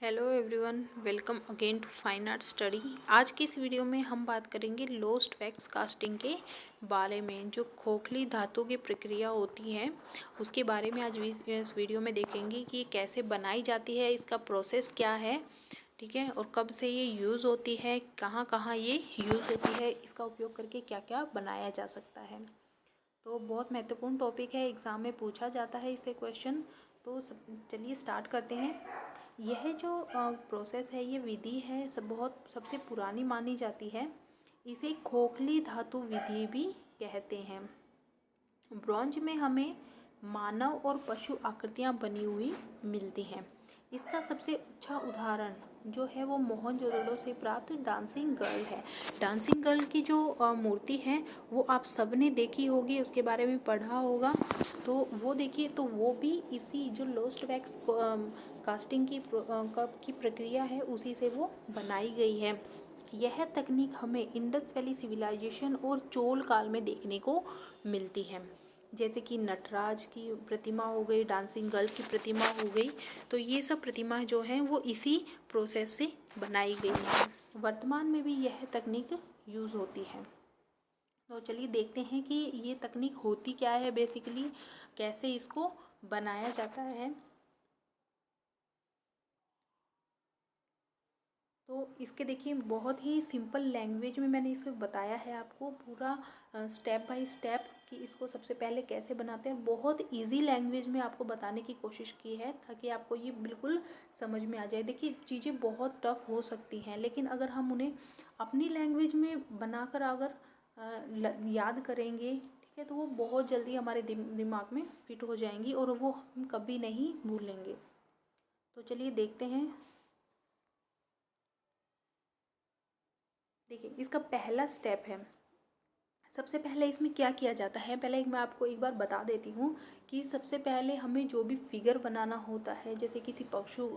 Hello everyone, welcome again to fine art study. आज की इस वीडियो में हम बात करेंगे लोस्ट वैक्स कास्टिंग के बारे में। जो खोखली धातु की प्रक्रिया होती है उसके बारे में आज इस वीडियो में देखेंगे कि कैसे बनाई जाती है, इसका प्रोसेस क्या है, ठीक है, और कब से ये यूज़ होती है, कहाँ कहाँ ये यूज़ होती है, इसका उपयोग करके क्या क्या बनाया जा सकता है। तो बहुत महत्वपूर्ण टॉपिक है, एग्ज़ाम में पूछा जाता है इससे क्वेश्चन। तो चलिए स्टार्ट करते हैं। यह जो प्रोसेस है, ये विधि है, सबसे पुरानी मानी जाती है। इसे खोखली धातु विधि भी कहते हैं। ब्रॉन्ज में हमें मानव और पशु आकृतियाँ बनी हुई मिलती हैं। इसका सबसे अच्छा उदाहरण जो है वो मोहनजोदड़ो से प्राप्त डांसिंग गर्ल है। डांसिंग गर्ल की जो मूर्ति है वो आप सबने देखी होगी, उसके बारे में पढ़ा होगा। तो वो देखिए, तो वो भी इसी जो लोस्ट वैक्स कास्टिंग की प्रक्रिया है उसी से वो बनाई गई है। यह तकनीक हमें इंडस वैली सिविलाइजेशन और चोल काल में देखने को मिलती है। जैसे कि नटराज की प्रतिमा हो गई, डांसिंग गर्ल की प्रतिमा हो गई, तो ये सब प्रतिमा जो हैं वो इसी प्रोसेस से बनाई गई हैं। वर्तमान में भी यह तकनीक यूज़ होती है। तो चलिए देखते हैं कि ये तकनीक होती क्या है, बेसिकली कैसे इसको बनाया जाता है। तो इसके देखिए बहुत ही सिंपल लैंग्वेज में मैंने इसको बताया है आपको, पूरा स्टेप बाय स्टेप कि इसको सबसे पहले कैसे बनाते हैं। बहुत इजी लैंग्वेज में आपको बताने की कोशिश की है ताकि आपको ये बिल्कुल समझ में आ जाए। देखिए चीज़ें बहुत टफ हो सकती हैं, लेकिन अगर हम उन्हें अपनी लैंग्वेज में बनाकर अगर याद करेंगे, ठीक है, तो वो बहुत जल्दी हमारे दिमाग में फिट हो जाएंगी और वो हम कभी नहीं भूलेंगे। तो चलिए देखते हैं। देखिए इसका पहला स्टेप है, सबसे पहले इसमें क्या किया जाता है, पहले मैं आपको एक बार बता देती हूँ कि सबसे पहले हमें जो भी फिगर बनाना होता है, जैसे किसी पशु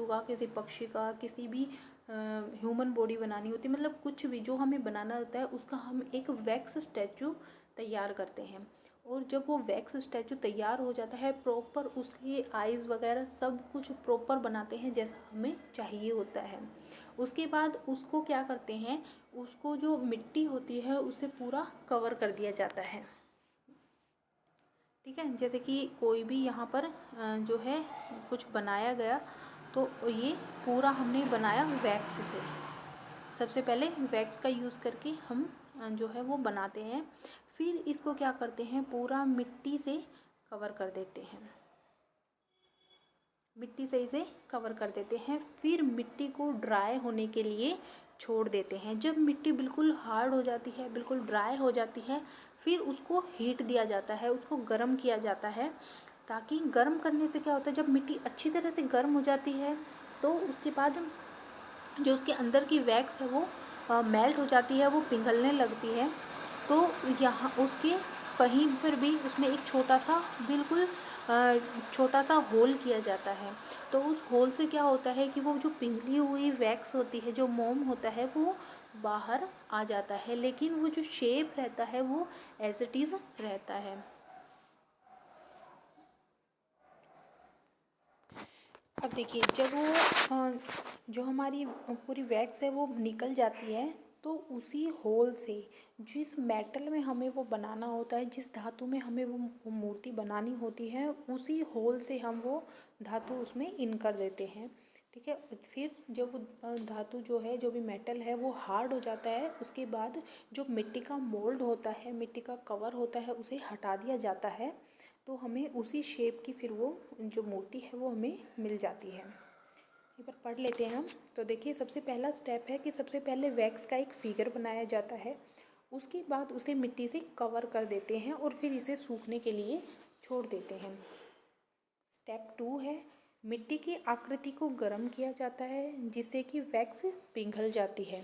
का, किसी पक्षी का, किसी भी ह्यूमन बॉडी बनानी होती है, मतलब कुछ भी जो हमें बनाना होता है उसका हम एक वैक्स स्टैचू तैयार करते हैं। और जब वो वैक्स स्टैचू तैयार हो जाता है, प्रॉपर उसकी आइज़ वगैरह सब कुछ प्रॉपर बनाते हैं जैसा हमें चाहिए होता है। उसके बाद उसको क्या करते हैं, उसको जो मिट्टी होती है उसे पूरा कवर कर दिया जाता है, ठीक है। जैसे कि कोई भी यहाँ पर जो है कुछ बनाया गया, तो ये पूरा हमने बनाया वैक्स से। सबसे पहले वैक्स का यूज़ करके हम जो है वो बनाते हैं। फिर इसको क्या करते हैं, पूरा मिट्टी से कवर कर देते हैं, मिट्टी से इसे कवर कर देते हैं। फिर मिट्टी को ड्राई होने के लिए छोड़ देते हैं। जब मिट्टी बिल्कुल हार्ड हो जाती है, बिल्कुल ड्राई हो जाती है, फिर उसको हीट दिया जाता है, उसको गर्म किया जाता है। ताकि गर्म करने से क्या होता है, जब मिट्टी अच्छी तरह से गर्म हो जाती है तो उसके बाद जो उसके अंदर की वैक्स है वो मेल्ट हो जाती है, वो पिघलने लगती है। तो यहाँ उसके कहीं पर भी उसमें एक छोटा सा बिल्कुल छोटा सा होल किया जाता है। तो उस होल से क्या होता है कि वो जो पिघली हुई वैक्स होती है, जो मोम होता है, वो बाहर आ जाता है, लेकिन वो जो शेप रहता है वो एज इट इज़ रहता है। अब देखिए जब वो जो हमारी पूरी वैक्स है वो निकल जाती है, तो उसी होल से जिस मेटल में हमें वो बनाना होता है, जिस धातु में हमें वो मूर्ति बनानी होती है, उसी होल से हम वो धातु उसमें इन कर देते हैं, ठीक है। फिर जब वो धातु जो है, जो भी मेटल है, वो हार्ड हो जाता है, उसके बाद जो मिट्टी का मोल्ड होता है, मिट्टी का कवर होता है, उसे हटा दिया जाता है। तो हमें उसी शेप की फिर वो जो मूर्ति है वो हमें मिल जाती है। एक बार पढ़ लेते हैं हम। तो देखिए सबसे पहला स्टेप है कि सबसे पहले वैक्स का एक फिगर बनाया जाता है, उसके बाद उसे मिट्टी से कवर कर देते हैं और फिर इसे सूखने के लिए छोड़ देते हैं। स्टेप 2 है, मिट्टी की आकृति को गर्म किया जाता है जिससे कि वैक्स पिघल जाती है।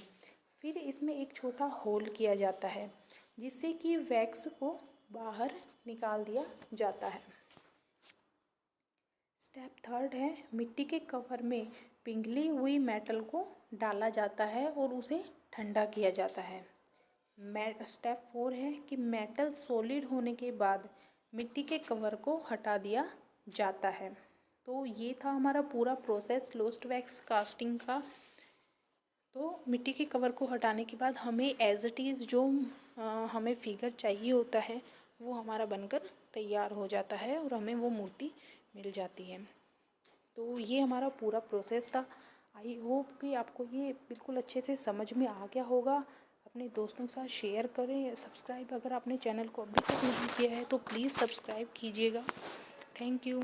फिर इसमें एक छोटा होल किया जाता है जिससे कि वैक्स को बाहर निकाल दिया जाता है। स्टेप 3 है, मिट्टी के कवर में पिघली हुई मेटल को डाला जाता है और उसे ठंडा किया जाता है। स्टेप 4 है कि मेटल सॉलिड होने के बाद मिट्टी के कवर को हटा दिया जाता है। तो ये था हमारा पूरा प्रोसेस लोस्ट वैक्स कास्टिंग का। तो मिट्टी के कवर को हटाने के बाद हमें एज इट इज़ जो हमें फिगर चाहिए होता है वो हमारा बनकर तैयार हो जाता है और हमें वो मूर्ति मिल जाती है। तो ये हमारा पूरा प्रोसेस था। आई होप कि आपको ये बिल्कुल अच्छे से समझ में आ गया होगा। अपने दोस्तों के साथ शेयर करें। सब्सक्राइब अगर आपने चैनल को अभी तक नहीं किया है तो प्लीज़ सब्सक्राइब कीजिएगा। Thank you.